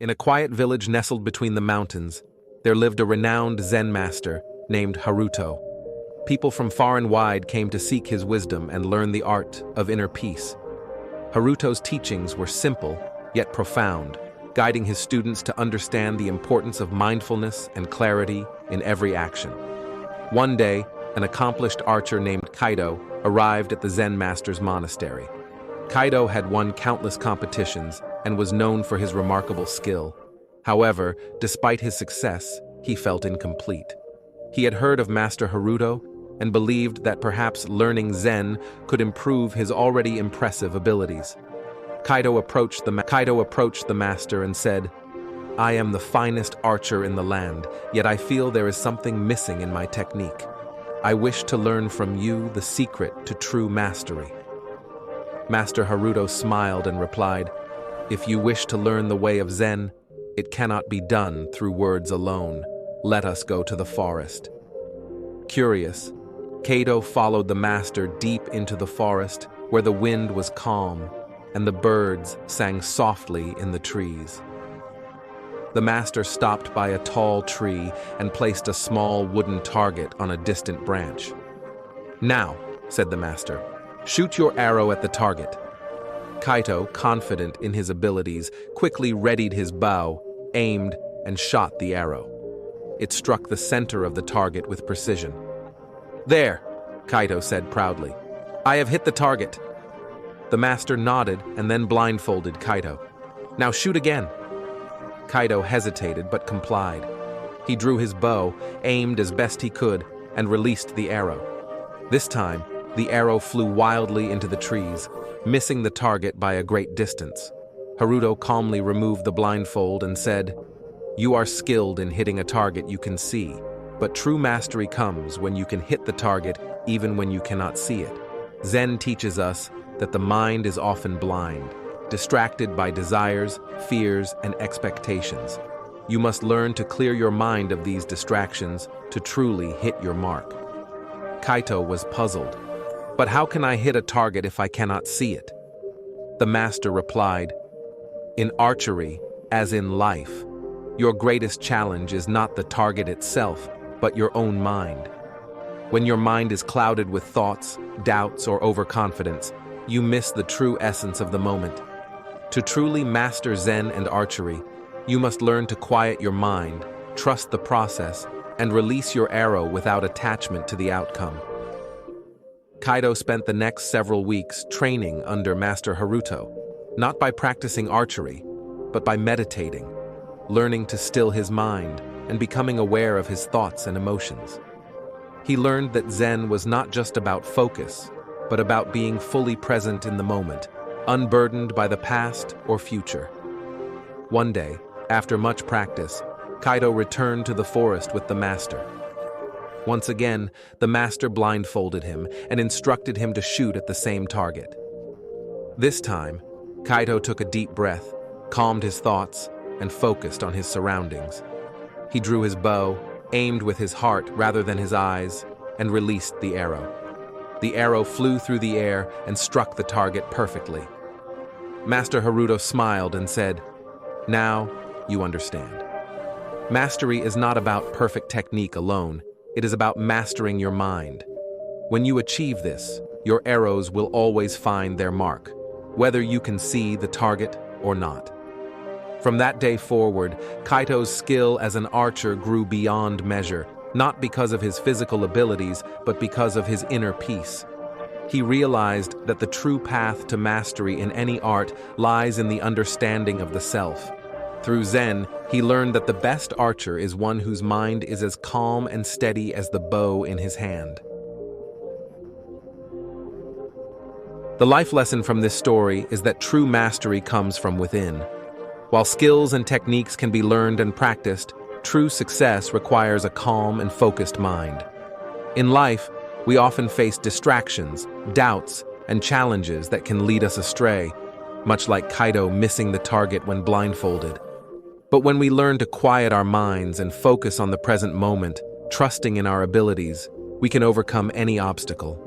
In a quiet village nestled between the mountains, there lived a renowned Zen master named Haruto. People from far and wide came to seek his wisdom and learn the art of inner peace. Haruto's teachings were simple, yet profound, guiding his students to understand the importance of mindfulness and clarity in every action. One day, an accomplished archer named Kaito arrived at the Zen master's monastery. Kaito had won countless competitions and was known for his remarkable skill. However, despite his success, he felt incomplete. He had heard of Master Haruto and believed that perhaps learning Zen could improve his already impressive abilities. Kaito approached the master and said, "I am the finest archer in the land, yet I feel there is something missing in my technique. I wish to learn from you the secret to true mastery." Master Haruto smiled and replied, "If you wish to learn the way of Zen, it cannot be done through words alone. Let us go to the forest." Curious, Kaito followed the master deep into the forest where the wind was calm and the birds sang softly in the trees. The master stopped by a tall tree and placed a small wooden target on a distant branch. "Now," said the master, "shoot your arrow at the target." Kaito, confident in his abilities, quickly readied his bow, aimed, and shot the arrow. It struck the center of the target with precision. "There," Kaito said proudly. "I have hit the target." The master nodded and then blindfolded Kaito. "Now shoot again." Kaito hesitated but complied. He drew his bow, aimed as best he could, and released the arrow. This time, the arrow flew wildly into the trees, missing the target by a great distance. Haruto calmly removed the blindfold and said, "You are skilled in hitting a target you can see, but true mastery comes when you can hit the target even when you cannot see it. Zen teaches us that the mind is often blind, distracted by desires, fears, and expectations. You must learn to clear your mind of these distractions to truly hit your mark." Kaito was puzzled. "But how can I hit a target if I cannot see it?" The master replied, "In archery, as in life, your greatest challenge is not the target itself, but your own mind. When your mind is clouded with thoughts, doubts, or overconfidence, you miss the true essence of the moment. To truly master Zen and archery, you must learn to quiet your mind, trust the process, and release your arrow without attachment to the outcome." Kaito spent the next several weeks training under Master Haruto, not by practicing archery, but by meditating, learning to still his mind, and becoming aware of his thoughts and emotions. He learned that Zen was not just about focus, but about being fully present in the moment, unburdened by the past or future. One day, after much practice, Kaito returned to the forest with the master. Once again, the master blindfolded him and instructed him to shoot at the same target. This time, Kaito took a deep breath, calmed his thoughts, and focused on his surroundings. He drew his bow, aimed with his heart rather than his eyes, and released the arrow. The arrow flew through the air and struck the target perfectly. Master Haruto smiled and said, "Now you understand. Mastery is not about perfect technique alone. It is about mastering your mind. When you achieve this, your arrows will always find their mark, whether you can see the target or not." From that day forward, Kaito's skill as an archer grew beyond measure, not because of his physical abilities, but because of his inner peace. He realized that the true path to mastery in any art lies in the understanding of the self. Through Zen, he learned that the best archer is one whose mind is as calm and steady as the bow in his hand. The life lesson from this story is that true mastery comes from within. While skills and techniques can be learned and practiced, true success requires a calm and focused mind. In life, we often face distractions, doubts, and challenges that can lead us astray, much like Kaito missing the target when blindfolded. But when we learn to quiet our minds and focus on the present moment, trusting in our abilities, we can overcome any obstacle.